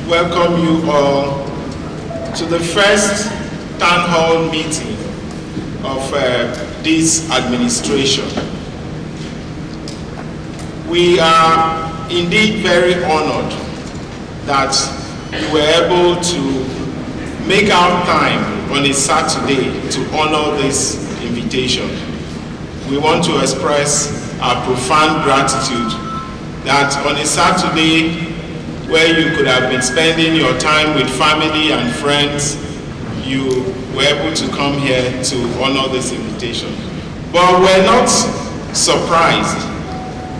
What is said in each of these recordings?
Welcome you all to the first town hall meeting of this administration. We are indeed very honored that you were able to make our time on a Saturday to honor this invitation. We want to express our profound gratitude that on a Saturday where you could have been spending your time with family and friends, you were able to come here to honor this invitation. But we're not surprised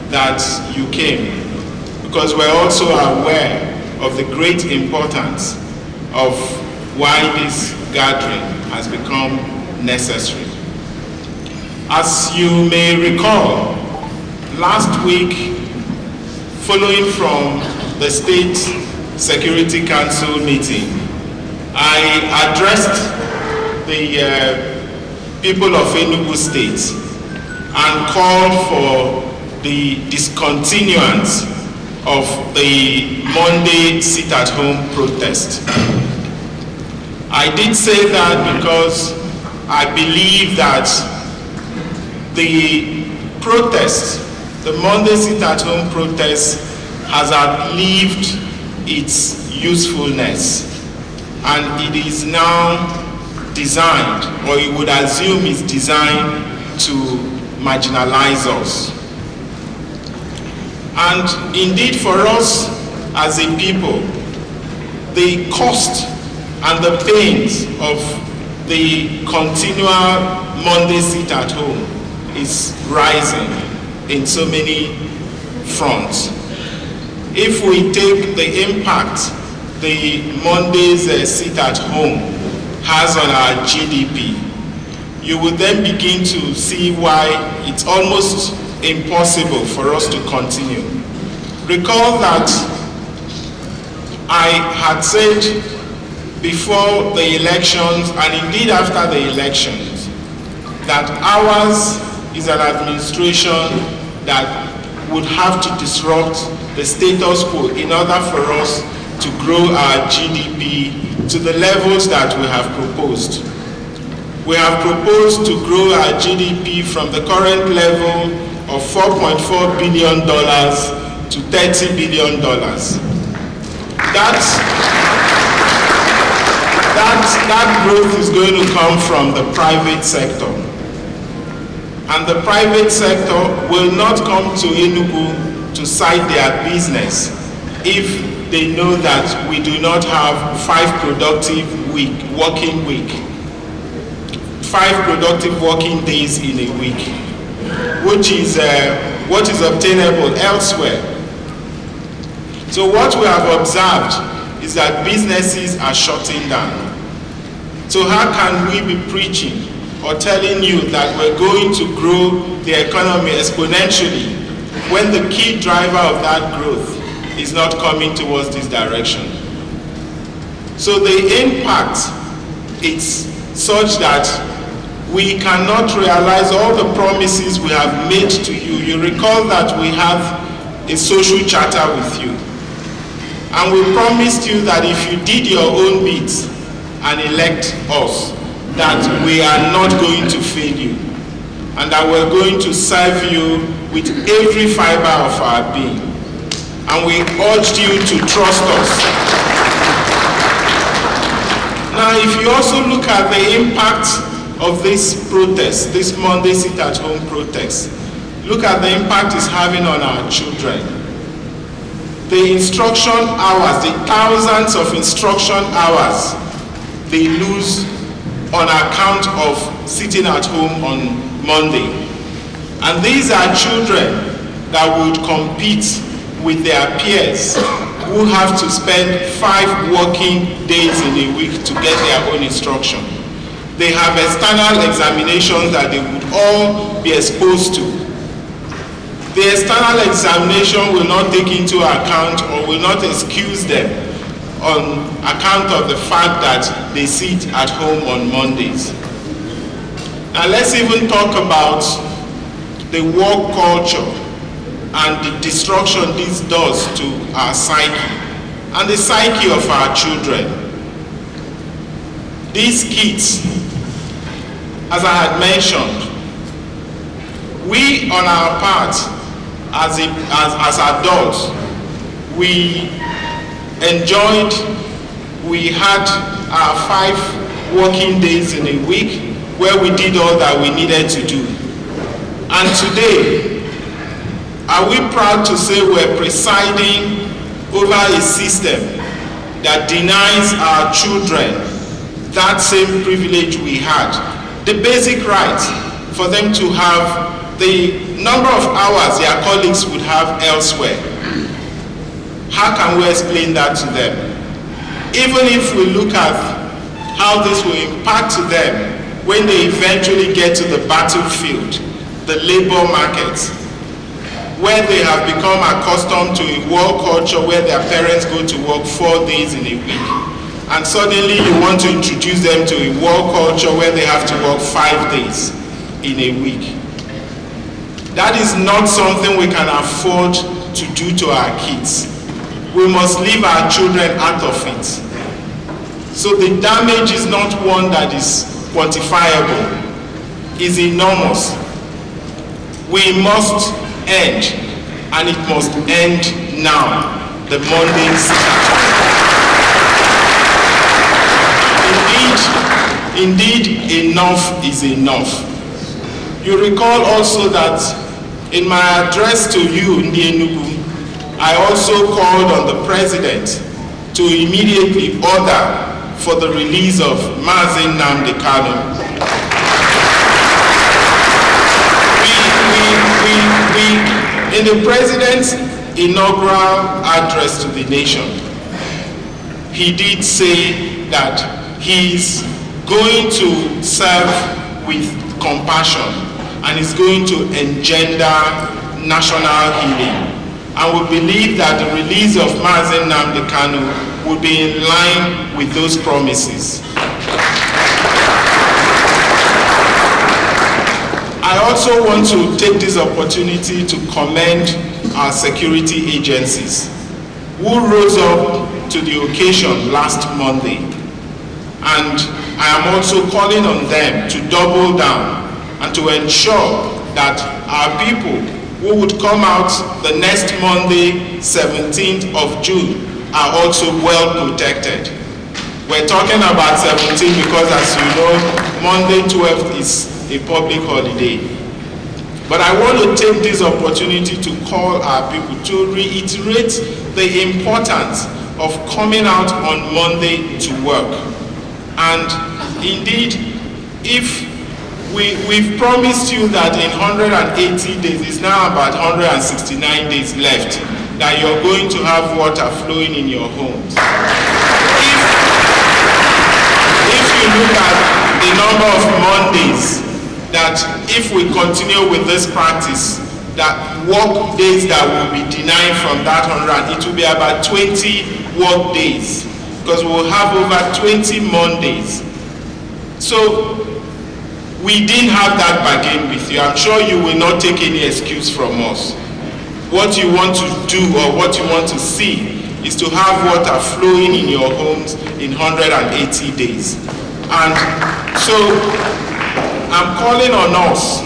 that you came, because we're also aware of the great importance of why this gathering has become necessary. As you may recall, last week, following from the State Security Council meeting, I addressed the people of Enugu State and called for the discontinuance of the Monday sit-at-home protest. I did say that because I believe that the protest, the Monday sit-at-home protest, has outlived its usefulness, and it is now designed, or you would assume is designed, to marginalize us. And indeed, for us as a people, the cost and the pains of the continual Monday sit-at-home is rising in so many fronts. If we take the impact the Monday's sit-at-home has on our GDP, you would then begin to see why it's almost impossible for us to continue. Recall that I had said before the elections, and indeed after the elections, that ours is an administration that would have to disrupt the status quo in order for us to grow our GDP to the levels that we have proposed. We have proposed to grow our GDP from the current level of $4.4 billion to $30 billion. That growth is going to come from the private sector. And the private sector will not come to Enugu to cite their business if they know that we do not have 5 productive working days in a week, which is what is obtainable elsewhere. So what we have observed is that businesses are shutting down. So how can we be preaching or telling you that we're going to grow the economy exponentially when the key driver of that growth is not coming towards this direction? So the impact is such that we cannot realize all the promises we have made to you. You recall that we have a social charter with you, and we promised you that if you did your own bit and elect us, that we are not going to fail you, and that we're going to serve you with every fiber of our being. And we urged you to trust us. Now, if you also look at the impact of this protest, this Monday sit-at-home protest, look at the impact it's having on our children. The instruction hours, the thousands of instruction hours they lose on account of sitting at home on Monday. And these are children that would compete with their peers who have to spend 5 working days in a week to get their own instruction. They have external examinations that they would all be exposed to. The external examination will not take into account or will not excuse them on account of the fact that they sit at home on Mondays. Now let's even talk about the work culture and the destruction this does to our psyche and the psyche of our children. These kids, as I had mentioned, we on our part as adults, we enjoyed, we had our 5 working days in a week where we did all that we needed to do. And today, are we proud to say we're presiding over a system that denies our children that same privilege we had, the basic right for them to have the number of hours their colleagues would have elsewhere? How can we explain that to them? Even if we look at how this will impact them when they eventually get to the battlefield, the labor market, where they have become accustomed to a work culture where their parents go to work 4 days in a week, and suddenly you want to introduce them to a work culture where they have to work 5 days in a week. That is not something we can afford to do to our kids. We must leave our children out of it. So the damage is not one that is quantifiable, it's enormous. We must end, and it must end now, the Monday start. Indeed, enough is enough. You recall also that in my address to you in the Enugu, I also called on the President to immediately order for the release of N10. In the President's inaugural address to the nation, he did say that he's going to serve with compassion and is going to engender national healing. And we believe that the release of Mazen Nnamdi Kanu will be in line with those promises. I also want to take this opportunity to commend our security agencies who rose up to the occasion last Monday. And I am also calling on them to double down and to ensure that our people who would come out the next Monday, 17th of June, are also well protected. We're talking about 17 because, as you know, Monday 12th is a public holiday. But I want to take this opportunity to call our people to reiterate the importance of coming out on Monday to work. And indeed, if we've promised you that in 180 days, it's now about 169 days left, that you're going to have water flowing in your homes. If you look at the number of Mondays, that if we continue with this practice, that work days that will be denied from that 100, it will be about 20 work days, because we'll have over 20 Mondays. So we didn't have that bargain with you. I'm sure you will not take any excuse from us. What you want to do or what you want to see is to have water flowing in your homes in 180 days. And so I'm calling on us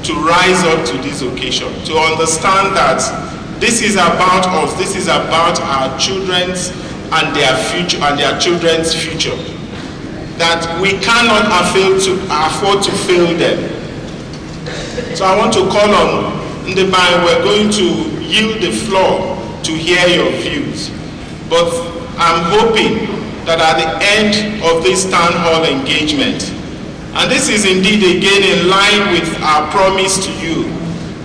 to rise up to this occasion, to understand that this is about us, this is about our children's and their future and their children's future. That we cannot afford to fail them. So I want to call on Mbah. We're going to yield the floor to hear your views. But I'm hoping that at the end of this town hall engagement, and this is indeed again in line with our promise to you,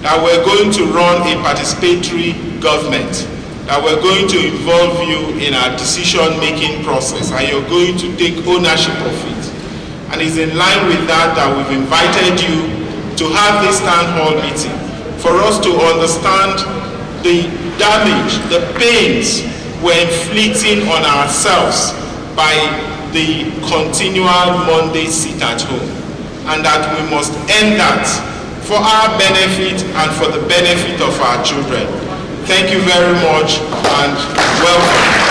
that we're going to run a participatory government, that we're going to involve you in our decision-making process, and you're going to take ownership of it. And it's in line with that that we've invited you to have this town hall meeting, for us to understand the damage, the pains we're inflicting on ourselves by the continual Monday sit at home, and that we must end that for our benefit and for the benefit of our children. Thank you very much and welcome.